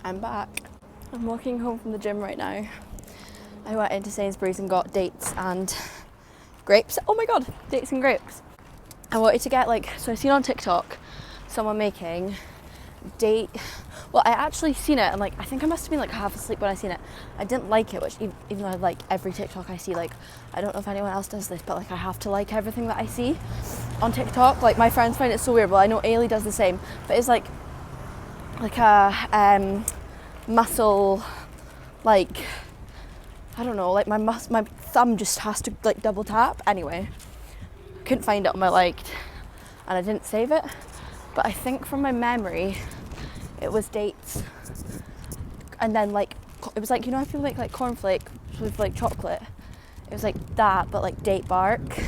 I'm back. I'm walking home from the gym right now. I went into Sainsbury's and got dates and grapes. Oh my god, dates and grapes. I wanted to get so I seen on TikTok someone making date, well I actually seen it and I think I must have been half asleep when I seen it. I didn't like it, which even though I like every TikTok I see, I don't know if anyone else does this, but I have to like everything that I see on TikTok. My friends find it so weird. Well, I know Ailey does the same, but it's a muscle, I don't know, my thumb just has to double tap. Anyway, couldn't find it on my liked and I didn't save it, but I think from my memory it was dates and then it was you know, I feel like cornflakes with chocolate. It was that, but date bark.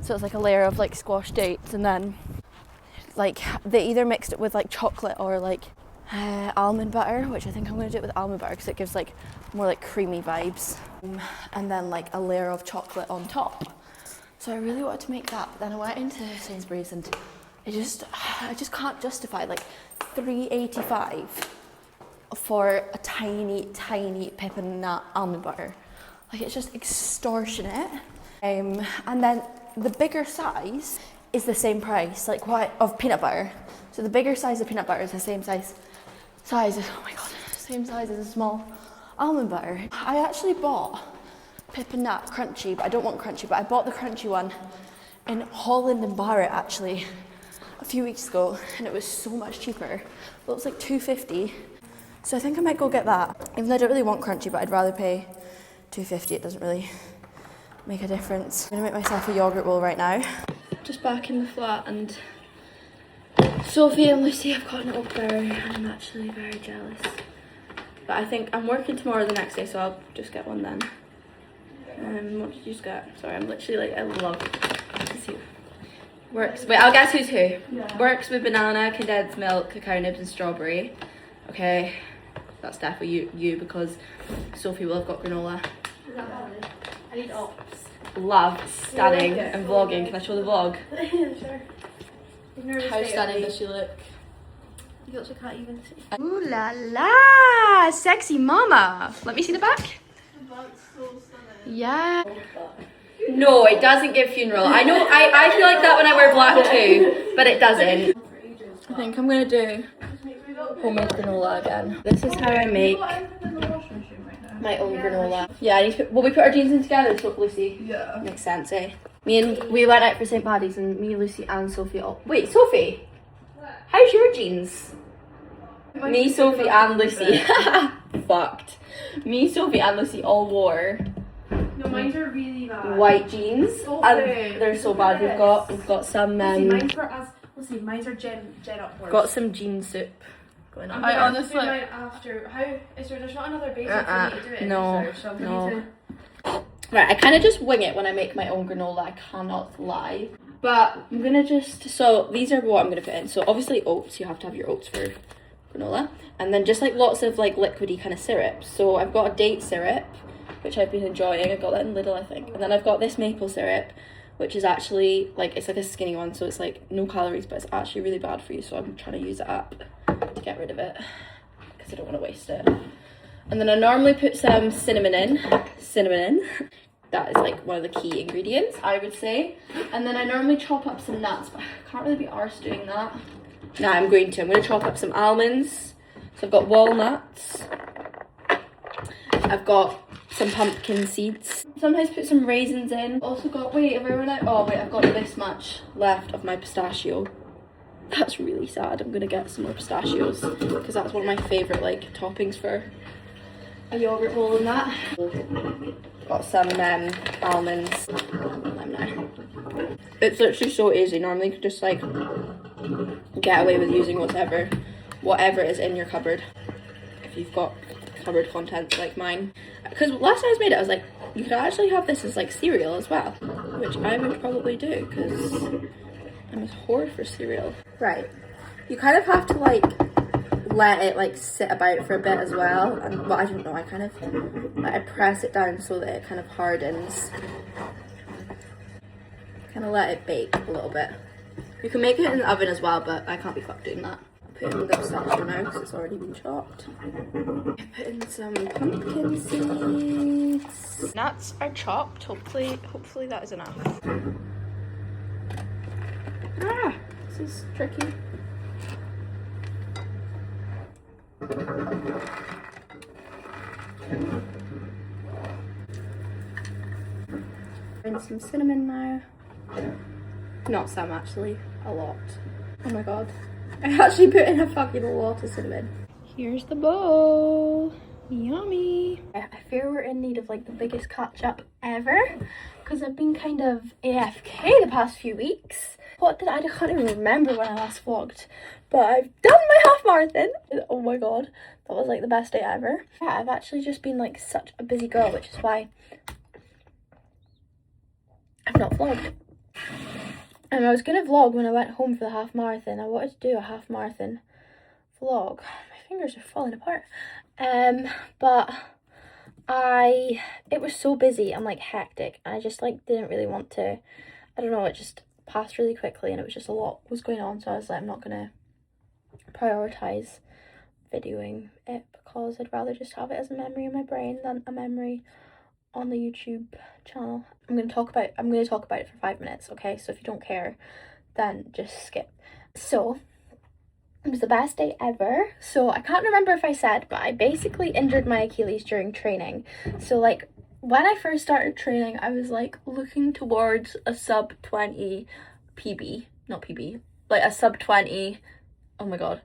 So it's a layer of squash dates, and then they either mixed it with chocolate or almond butter, which I think I'm going to do it with almond butter because it gives more creamy vibes, and then a layer of chocolate on top. So I really wanted to make that, but then I went into Sainsbury's and I just can't justify $3.85 for a tiny pippin nut almond butter. It's just extortionate. And then the bigger size is the same price, of peanut butter. So the bigger size of peanut butter is the same size as, oh my god, same size as a small almond butter. I actually bought Pippin Nut Crunchy, but I don't want crunchy, but I bought the crunchy one in Holland and Barrett actually a few weeks ago, and it was so much cheaper. Well, it was $2.50. So I think I might go get that. Even though I don't really want crunchy, but I'd rather pay $2.50. It doesn't really make a difference. I'm gonna make myself a yogurt bowl right now. Just back in the flat, and Sophie and Lucy have gotten it up there, and I'm actually very jealous. But I think I'm working tomorrow the next day, so I'll just get one then. What did you just get? Sorry, I'm literally I love to see. Works. Wait, I'll guess who's who. Yeah. Works with banana, condensed milk, cacao nibs, and strawberry. Okay, that's definitely you because Sophie will have got granola. Is that valid? I need ops. Love standing and vlogging. Can I show the vlog? Sure. How stunning does she look? You actually can't even see. Ooh la la! Sexy mama! Let me see the back. The back's so stunning. Yeah. No, it doesn't give funeral. I know, I feel like that when I wear black too, but it doesn't. I think I'm gonna do homemade granola again. This is how I make my own granola. Yeah, I need to, will we put our jeans in together, so Lucy? Yeah. Makes sense, eh? We went out for St. Paddy's and me, Lucy and Sophie all... Wait, Sophie? How's your jeans? Me, Sophie and Lucy. Fucked. Me, Sophie and Lucy all wore... No, mine are really bad. White jeans. And they're so bad. We've got some... mine's are gen upwards. Got some jean soup going on. I honestly... Mine after... How... There's not another basic for me to do it? No. Right, I kind of just wing it when I make my own granola, I cannot lie. But I'm going to just, so these are what I'm going to put in. So obviously oats, you have to have your oats for granola. And then just lots of liquidy kind of syrup. So I've got a date syrup, which I've been enjoying. I got that in Lidl, I think. And then I've got this maple syrup, which is actually, it's a skinny one. So it's no calories, but it's actually really bad for you. So I'm trying to use it up to get rid of it because I don't want to waste it. And then I normally put some cinnamon in. That is one of the key ingredients, I would say. And then I normally chop up some nuts, but I can't really be arsed doing that. Nah, I'm going to chop up some almonds. So I've got walnuts. I've got some pumpkin seeds. Sometimes put some raisins in. Also got, wait, have I run out? Oh wait, I've got this much left of my pistachio. That's really sad. I'm gonna get some more pistachios because that's one of my favourite toppings for a yogurt bowl and that. Got some almonds. It's literally so easy. Normally you could just get away with using whatever is in your cupboard if you've got cupboard contents like mine. Because last time I made it, I was like, you could actually have this as cereal as well, which I would probably do because I'm a whore for cereal. Right, you kind of have to let it sit about for a bit as well, and I don't know, I kind of I press it down so that it kind of hardens, kind of let it bake a little bit. You can make it in the oven as well, but I can't be fucked doing that. put in the pistachio now because it's already been chopped. Put in some pumpkin seeds. Nuts are chopped. Hopefully that is enough. Ah, this is tricky. And some cinnamon now. Not some actually, a lot. Oh my god. I actually put in a fucking lot of cinnamon. Here's the bowl. Yummy. I fear we're in need of like the biggest catch up ever because I've been kind of AFK the past few weeks. I can't even remember when I last vlogged, but I've done my half marathon. Oh my god, that was like the best day ever. Yeah, I've actually just been like such a busy girl, which is why I've not vlogged. And I was gonna vlog when I went home for the half marathon. I wanted to do a half marathon vlog. My fingers are falling apart. But it was so busy and like hectic, and I just like didn't really want to. I don't know, it just passed really quickly and it was just a lot was going on, so I was like, I'm not gonna prioritize videoing it because I'd rather just have it as a memory in my brain than a memory on the YouTube channel. I'm gonna talk about it for 5 minutes, okay? So if you don't care, then just skip. So it was the best day ever. So I can't remember if I said, but I basically injured my Achilles during training. So like when I first started training, I was like looking towards a sub 20 PB, not PB, like a sub 20. Oh my god.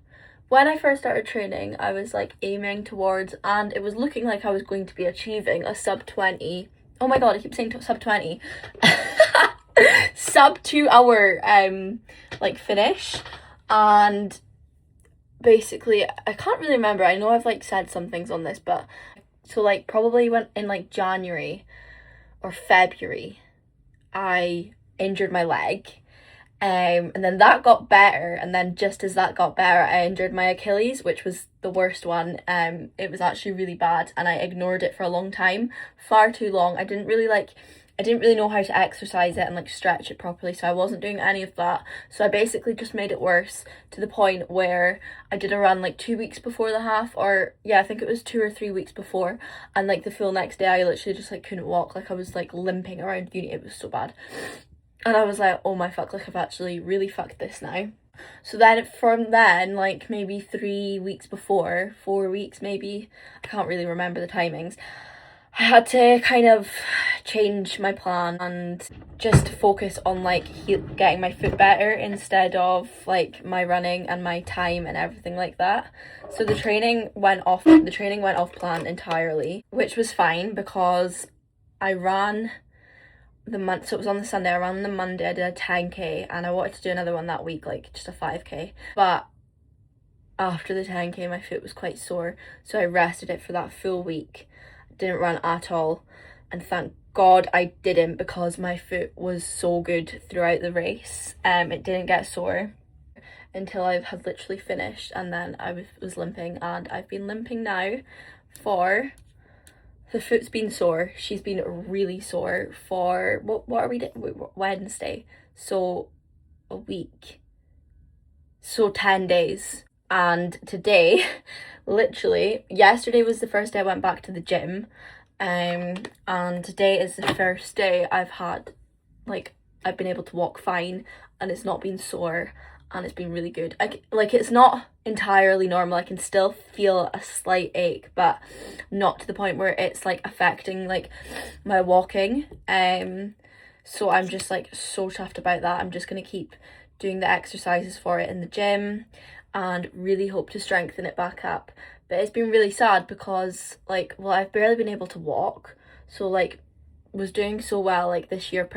When I first started training, I was like aiming towards, and it was looking like I was going to be achieving a sub 20. Oh my god, I keep saying sub 20. Sub 2 hour like finish. And basically, I can't really remember. I know I've like said some things on this, but so like probably when in like January or February, I injured my leg. And then that got better, and then just as that got better, I injured my Achilles, which was the worst one. It was actually really bad, and I ignored it for a long time, far too long. I didn't really know how to exercise it and like stretch it properly, so I wasn't doing any of that. So I basically just made it worse to the point where I did a run like 2 weeks before the half, or yeah, I think it was 2 or 3 weeks before, and like the full next day I literally just like couldn't walk. Like I was like limping around uni. It was so bad. And I was like, oh my fuck, like I've actually really fucked this now. So then from then, like maybe 3 weeks before, 4 weeks maybe, I can't really remember the timings, I had to kind of change my plan and just focus on like getting my foot better instead of like my running and my time and everything like that. So the training went off plan entirely, which was fine because I ran so it was on the Sunday, I ran on the Monday, I did a 10k, and I wanted to do another one that week, like just a 5k, but after the 10k my foot was quite sore, so I rested it for that full week. Didn't run at all, and thank god I didn't, because my foot was so good throughout the race. It didn't get sore until I had literally finished, and then I was limping, and I've been limping now for... The foot's been sore. She's been really sore for, what are we doing? Wednesday. So a week. So 10 days. And today, literally, yesterday was the first day I went back to the gym. And today is the first day I've been able to walk fine, and it's not been sore, and it's been really good. It's not entirely normal. I can still feel a slight ache, but not to the point where it's like affecting like my walking. So I'm just like so chuffed about that. I'm just gonna keep doing the exercises for it in the gym and really hope to strengthen it back up. But it's been really sad because I've barely been able to walk. So like was doing so well like this year,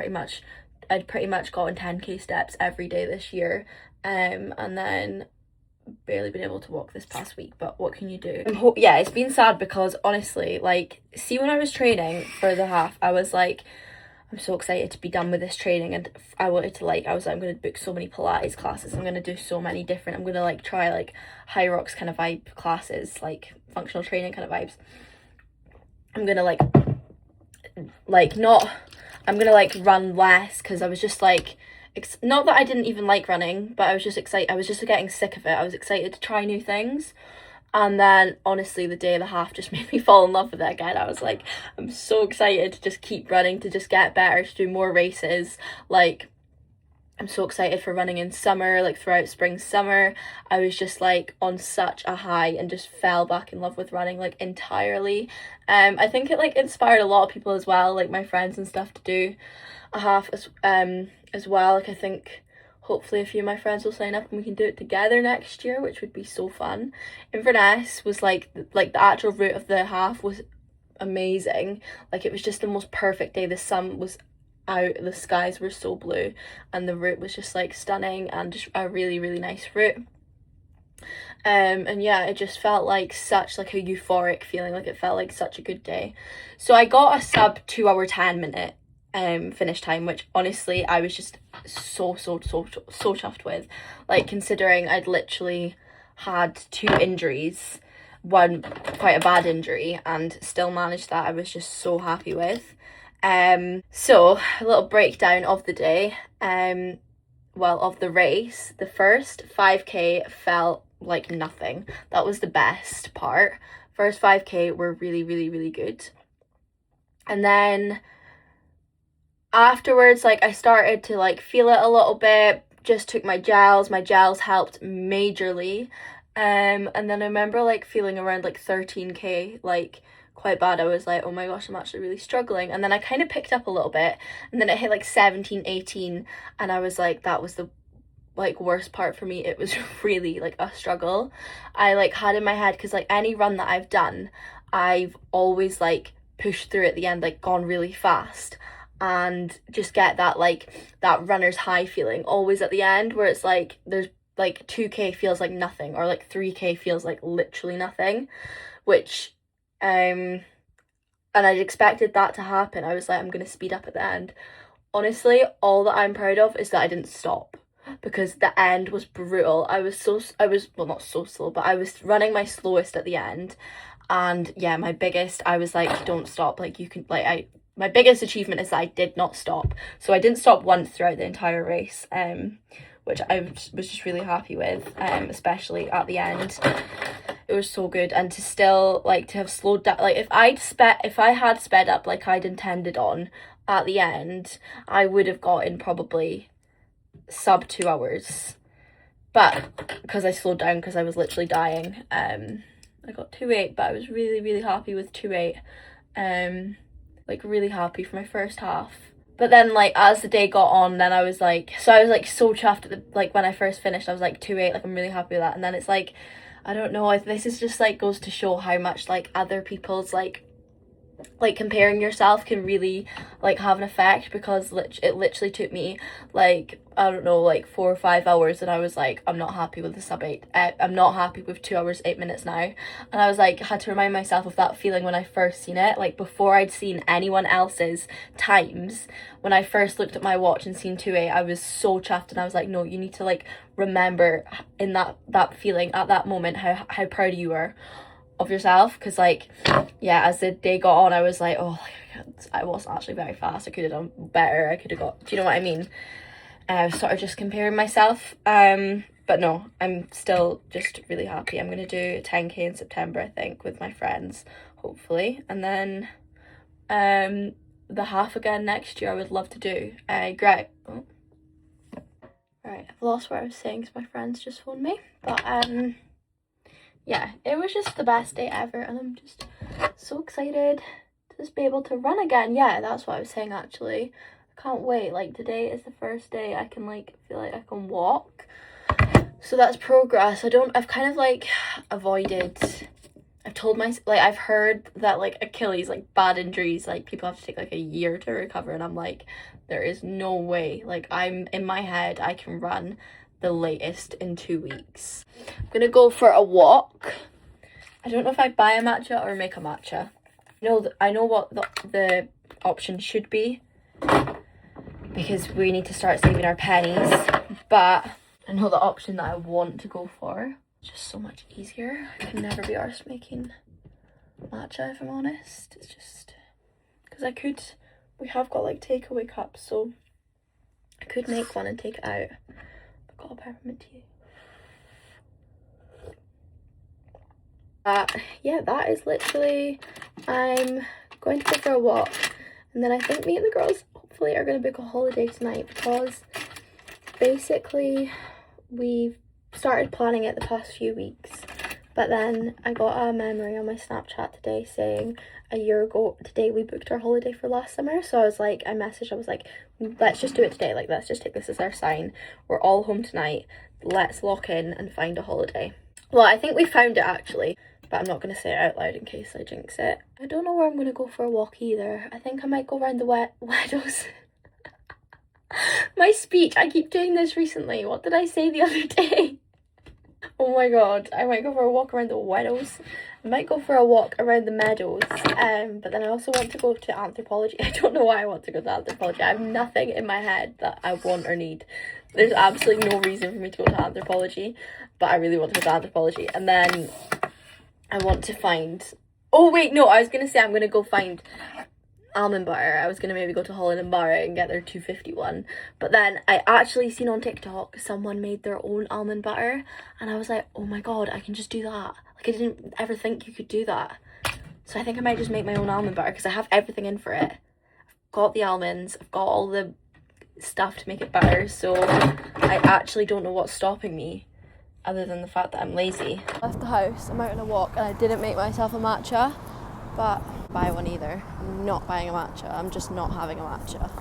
I'd pretty much gotten 10k steps every day this year. And then barely been able to walk this past week, but what can you do? Yeah, it's been sad because honestly, like, see, when I was training for the half, I was like, I'm so excited to be done with this training, and I was like, I'm going to book so many Pilates classes, I'm going to do so many different, I'm going to like try like high rocks kind of vibe classes, like functional training kind of vibes. I'm going to I'm going to like run less, because I was just like, not that I didn't even like running, but I was just excited. I was just getting sick of it. I was excited to try new things. And then honestly, the day of the half just made me fall in love with it again. I was like, I'm so excited to just keep running, to just get better, to do more races. Like, I'm so excited for running in summer, like throughout spring, summer. I was just like on such a high and just fell back in love with running like entirely. I think it like inspired a lot of people as well, like my friends and stuff, to do a half as well. Like I think hopefully a few of my friends will sign up and we can do it together next year, which would be so fun. Inverness was like the actual route of the half was amazing. Like it was just the most perfect day. The sun was out, the skies were so blue, and the route was just like stunning and just a really, really nice route. And yeah, it just felt like such like a euphoric feeling. Like it felt like such a good day. So I got a sub 2 hour 10 minute finish time, which honestly I was just so chuffed with, like considering I'd literally had 2 injuries, one quite a bad injury, and still managed that. I was just so happy with. So a little breakdown of the day, of the race. The first 5k felt like nothing. That was the best part. First 5k were really, really, really good. And then afterwards, like I started to like feel it a little bit, just took my gels helped majorly. And then I remember like feeling around like 13k, like quite bad. I was like, oh my gosh, I'm actually really struggling. And then I kind of picked up a little bit, and then it hit like 17, 18, and I was like, that was the like worst part for me. It was really like a struggle. I like had in my head, because like any run that I've done, I've always like pushed through at the end, like gone really fast, and just get that like that runner's high feeling always at the end, where it's like there's like 2k feels like nothing, or like 3k feels like literally nothing, which and I'd expected that to happen. I was like, I'm gonna speed up at the end. Honestly, all that I'm proud of is that I didn't stop, because the end was brutal. I was well, not so slow, but I was running my slowest at the end. And yeah, I was like, don't stop, like you can, like my biggest achievement is that I did not stop. So I didn't stop once throughout the entire race, which I was just really happy with, especially at the end. It was so good. And to still like to have slowed down, like if I had sped up like I'd intended on at the end, I would have gotten probably sub 2 hours, but because I slowed down because I was literally dying, I got 2:08, but I was really, really happy with 2:08. Like really happy for my first half. But then like as the day got on, then I was like so chuffed at the, like when I first finished, I was like 2:08, like I'm really happy with that. And then it's like, I don't know, this is just like goes to show how much like other people's like comparing yourself can really like have an effect, because it literally took me like, I don't know, like 4 or 5 hours, and I was like, I'm not happy with the sub 8. I'm not happy with 2 hours 8 minutes now. And I was like, had to remind myself of that feeling when I first seen it, like before I'd seen anyone else's times. When I first looked at my watch and seen 2:08, I was so chuffed, and I was like, no, you need to like remember in that feeling at that moment how proud you were of yourself. Because like, yeah, as the day got on, I was like, oh, I wasn't actually very fast. I could have done better. I could have got, do you know what I mean? I was sort of just comparing myself, but no, I'm still just really happy. I'm gonna do 10k in September, I think, with my friends, hopefully, and then the half again next year I would love to do. Great. Oh. Right, I've lost what I was saying because my friends just phoned me, but yeah, it was just the best day ever, and I'm just so excited to just be able to run again. Yeah, that's what I was saying actually. I can't wait. Like today is the first day I can like feel like I can walk. So that's progress. I've kind of like avoided, I've told myself, like I've heard that like Achilles, like bad injuries, like people have to take like a year to recover, and I'm like, there is no way. Like I'm in my head, I can run the latest in 2 weeks. I'm gonna go for a walk. I don't know if I buy a matcha or make a matcha. I know what the option should be, because we need to start saving our pennies, but I know the option that I want to go for. It's just so much easier. I can never be arsed making matcha, if I'm honest. It's just because we have got like takeaway cups, so I could make one and take it out. I've got a peppermint tea. Yeah, that is literally, I'm going to go for a walk, and then I think me and the girls hopefully are going to book a holiday tonight, because basically we've started planning it the past few weeks, but then I got a memory on my Snapchat today saying a year ago today we booked our holiday for last summer. So I was like, I was like, let's just do it today, like let's just take this as our sign, we're all home tonight, let's lock in and find a holiday. Well, I think we found it actually, but I'm not going to say it out loud in case I jinx it. I don't know where I'm going to go for a walk either. I think I might go around the Meadows. My speech, I keep doing this recently. What did I say the other day? Oh my god, I might go for a walk around the Meadows. I might go for a walk around the Meadows. But then I also want to go to Anthropology. I don't know why I want to go to Anthropology. I have nothing in my head that I want or need. There's absolutely no reason for me to go to Anthropology, but I really want to go to Anthropology. And then I want to find... Oh wait, no, I was going to say I'm going to go find almond butter. I was going to maybe go to Holland & Barrett and get their 251. But then I actually seen on TikTok someone made their own almond butter. And I was like, oh my god, I can just do that. Like, I didn't ever think you could do that. So I think I might just make my own almond butter, because I have everything in for it. I've got the almonds, I've got all the stuff to make it better. So I actually don't know what's stopping me, other than the fact that I'm lazy. I left the house, I'm out on a walk, and I didn't make myself a matcha, but buy one either. I'm not buying a matcha, I'm just not having a matcha,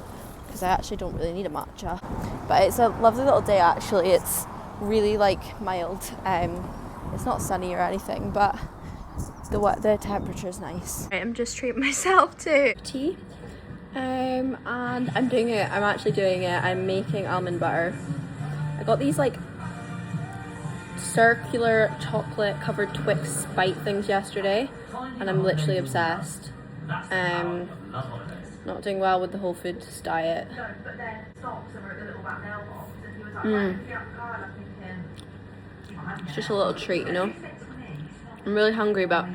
because I actually don't really need a matcha. But it's a lovely little day actually. It's really like mild. It's not sunny or anything, but the temperature is nice. I'm just treating myself to tea. And I'm actually doing it. I'm making almond butter. I got these like circular chocolate covered Twix bite things yesterday, and I'm literally obsessed. Not doing well with the whole foods diet. It's just a little treat, you know. I'm really hungry, but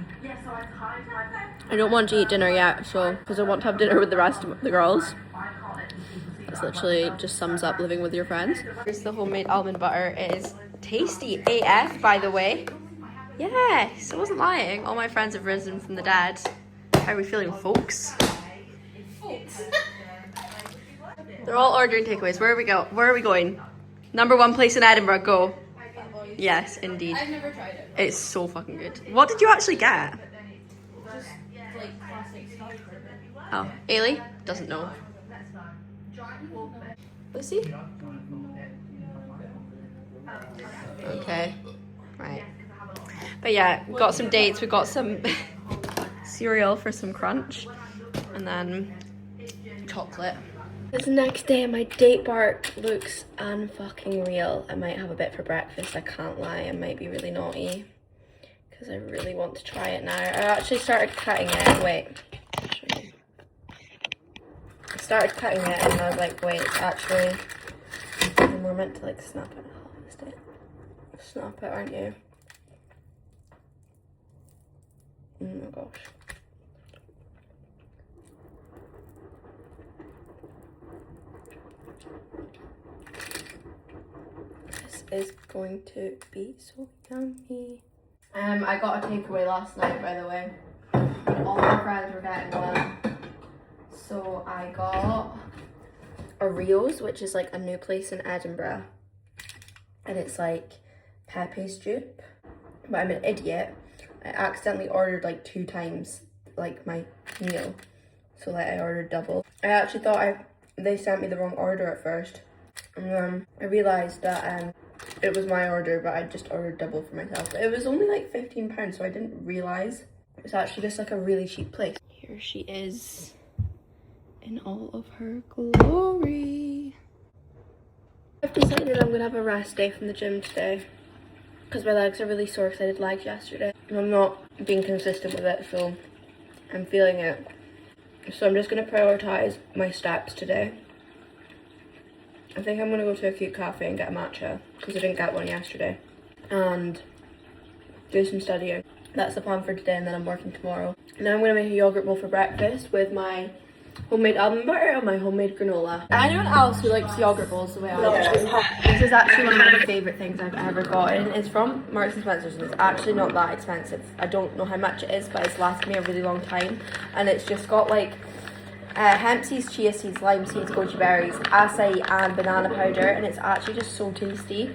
I don't want to eat dinner yet, so because I want to have dinner with the rest of the girls. That's literally just sums up living with your friends. Here's the homemade almond butter. It is tasty AF, by the way. Yes, I wasn't lying. All my friends have risen from the dead. How are we feeling, folks? They're all ordering takeaways. Where are we going? Number one place in Edinburgh, go. Yes, indeed. I've never tried it. It's so fucking good. What did you actually get? Just like plastic stuff. Oh, Ailey doesn't know. Lucy? Okay, right. But yeah, we've got some dates. We've got some cereal for some crunch, and then chocolate. It's the next day and my date bar looks unfucking real. I might have a bit for breakfast, I can't lie. I might be really naughty because I really want to try it now. I actually started cutting it. Wait. I started cutting it and I was like, wait, actually, we're meant to like snap it. Harvest it. Snap it, aren't you? Oh my gosh. Is going to be so yummy. I got a takeaway last night, by the way. All my friends were getting one. So I got a Rio's, which is like a new place in Edinburgh. And it's like Pepe's dupe. But I'm an idiot. I accidentally ordered like 2 times like my meal. So like I ordered double. I actually thought they sent me the wrong order at first. And then I realised that it was my order, but I just ordered double for myself. It was only like £15, so I didn't realise. It was actually just like a really cheap place. Here she is in all of her glory. I've decided I'm gonna have a rest day from the gym today because my legs are really sore because I did legs yesterday. And I'm not being consistent with it, so I'm feeling it. So I'm just gonna prioritise my steps today. I think I'm going to go to a cute cafe and get a matcha because I didn't get one yesterday, and do some studying. That's the plan for today, and then I'm working tomorrow. And then I'm going to make a yogurt bowl for breakfast with my homemade almond butter and my homemade granola. Anyone else who likes yogurt balls the way I do, this is actually one of my favourite things I've ever gotten. It's from Marks and Spencer's and it's actually not that expensive. I don't know how much it is, but it's lasted me a really long time. And it's just got like hemp seeds, chia seeds, lime seeds, goji berries, acai and banana powder, and it's actually just so tasty.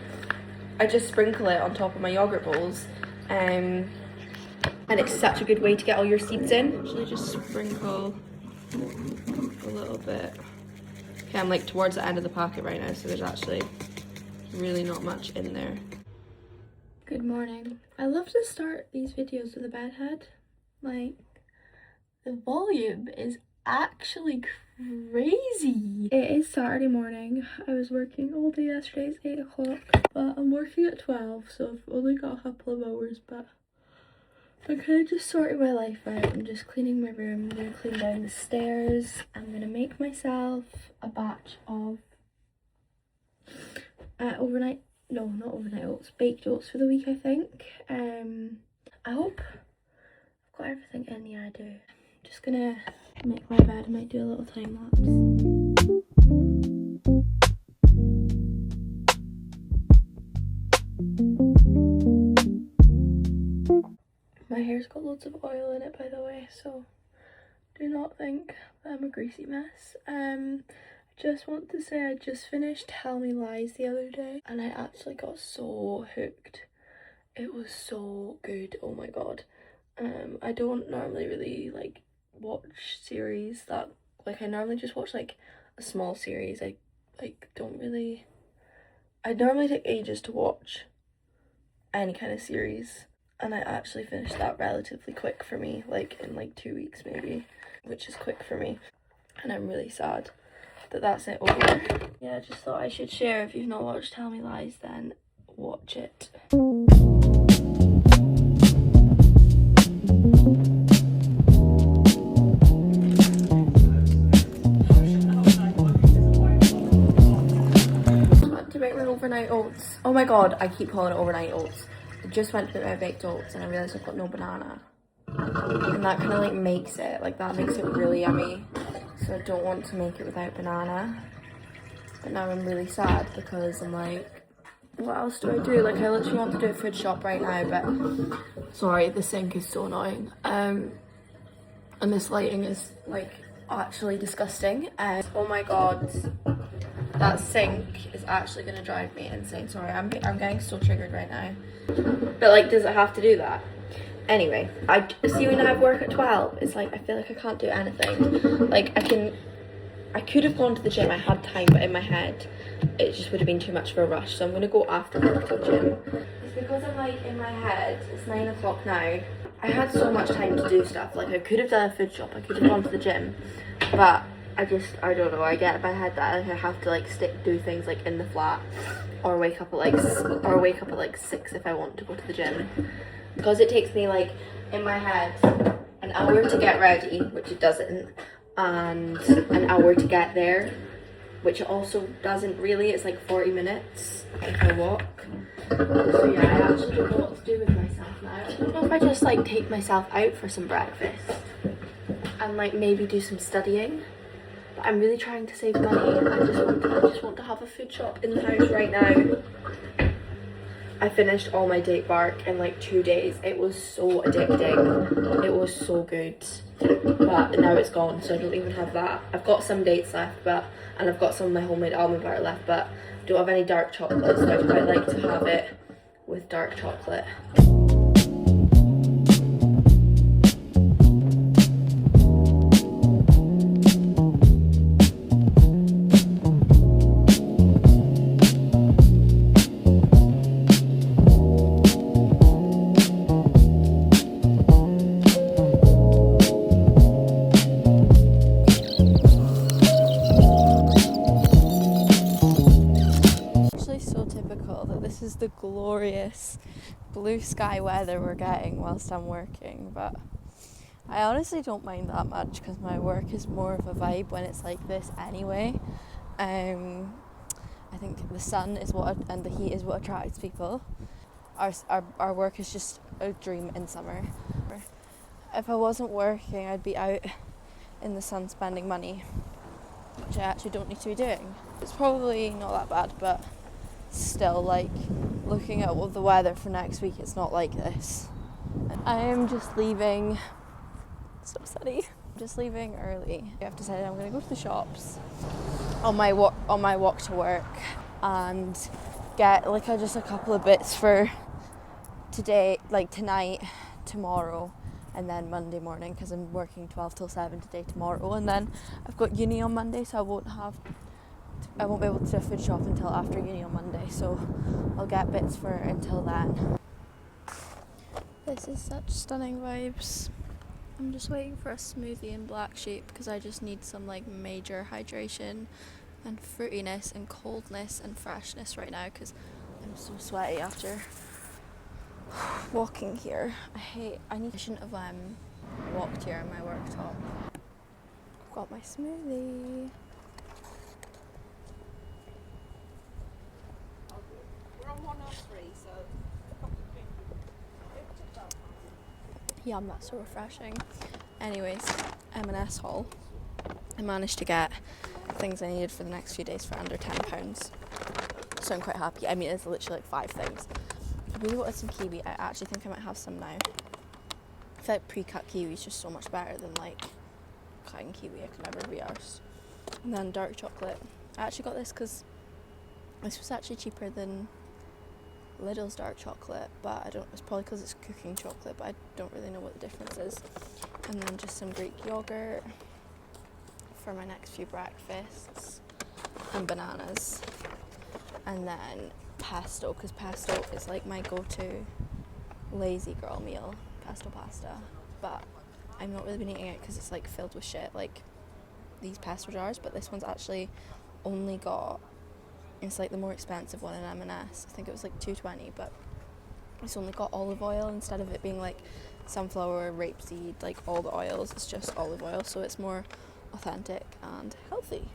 I just sprinkle it on top of my yogurt bowls, and it's such a good way to get all your seeds in. Actually just sprinkle a little bit. Okay, I'm like towards the end of the packet right now, so there's actually really not much in there. Good morning. I love to start these videos with a bed head. Like, the volume is actually crazy. It is Saturday morning. I was working all day yesterday. It's 8 o'clock, but I'm working at 12, so I've only got a couple of hours, but I'm kind of just sorting my life out. I'm just cleaning my room. I'm going to clean down the stairs. I'm going to make myself a batch of not overnight oats, baked oats for the week, I think. I hope I've got everything in. Yeah, I do. I'm just going to make my bed. I might do a little time lapse. My hair's got loads of oil in it, by the way, so do not think that I'm a greasy mess. I just want to say I just finished Tell Me Lies the other day and I actually got so hooked. It was so good, oh my god. I don't normally really like watch series that, like, I normally just watch like a small series. I normally take ages to watch any kind of series, and I actually finished that relatively quick for me, like in like 2 weeks maybe, which is quick for me, and I'm really sad that that's it over. Yeah, I just thought I should share. If you've not watched Tell Me Lies, then watch it. To make my overnight oats. Oh my god, I keep calling it overnight oats. I just went to put my baked oats and I realised I've got no banana. And that kind of like makes it really yummy. So I don't want to make it without banana. But now I'm really sad because I'm like, what else do I do? Like, I literally want to do a food shop right now, but sorry, the sink is so annoying. And this lighting is like actually disgusting. Oh my god, that sink is actually gonna drive me insane. Sorry, I'm getting so triggered right now. But like, does it have to do that? Anyway, I see when I have work at 12, it's like I feel like I can't do anything. Like, I could have gone to the gym, I had time, but in my head it just would have been too much of a rush, so I'm gonna go after work to the gym. It's because I'm like, in my head, it's 9 o'clock now. I had so much time to do stuff. Like, I could have done a food shop, I could have gone to the gym, but I don't know, I get in my head that like, I have to like do things like in the flat, or wake up at like 6 if I want to go to the gym. Because it takes me, like, in my head, an hour to get ready, which it doesn't, and an hour to get there, which it also doesn't really. It's like 40 minutes if I walk. So yeah, I actually don't know what to do with myself now. I don't know if I just like take myself out for some breakfast and like maybe do some studying. But I'm really trying to save money. I just want to have a food shop in the house right now. I finished all my date bark in like 2 days. It was so addicting. It was so good. But now it's gone, so I don't even have that. I've got some dates left, and I've got some of my homemade almond butter left, but I don't have any dark chocolate, so I'd quite like to have it with dark chocolate. This is the glorious blue sky weather we're getting whilst I'm working, but I honestly don't mind that much because my work is more of a vibe when it's like this anyway. I think the sun is and the heat is what attracts people. Our work is just a dream in summer. If I wasn't working, I'd be out in the sun spending money, which I actually don't need to be doing. It's probably not that bad, but still, like, looking at the weather for next week, it's not like this. I am just leaving. Stop study. I'm just leaving early. I have decided I'm going to go to the shops on my walk to work and get like just a couple of bits for today, like tonight, tomorrow, and then Monday morning, because I'm working 12 till 7 today, tomorrow, and then I've got uni on Monday, so I won't be able to do food shop until after uni on Monday, so I'll get bits for until then. This is such stunning vibes. I'm just waiting for a smoothie in Black Sheep because I just need some like major hydration and fruitiness and coldness and freshness right now because I'm so sweaty after walking here. I shouldn't have walked here in my work top. I've got my smoothie. We're on 103, so Yum, that's so refreshing. Anyways, M&S haul. I managed to get things I needed for the next few days for under £10. So I'm quite happy. I mean, it's literally like 5 things. I really wanted some kiwi. I actually think I might have some now. I feel like pre-cut kiwi is just so much better than like cutting kiwi. I can never be arsed. And then dark chocolate. I actually got this because this was actually cheaper than Lidl's dark chocolate, but it's probably because it's cooking chocolate, but I don't really know what the difference is. And then just some Greek yogurt for my next few breakfasts, and bananas, and then pesto, because pesto is like my go-to lazy girl meal, pesto pasta, but I've not really been eating it because it's like filled with shit, like these pesto jars, but this one's actually only got, it's like the more expensive one in M&S. I think it was like $2.20, but it's only got olive oil instead of it being like sunflower, rapeseed, like all the oils. It's just olive oil, so it's more authentic and healthy.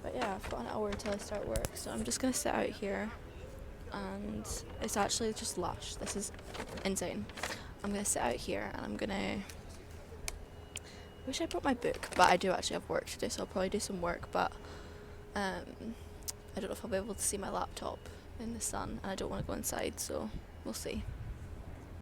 But yeah, I've got an hour until I start work, so I'm just gonna sit out here, and it's actually just lush. This is insane. I'm gonna sit out here and I'm gonna, I wish I brought my book, but I do actually have work to do, so I'll probably do some work, but I don't know if I'll be able to see my laptop in the sun, and I don't want to go inside, so we'll see.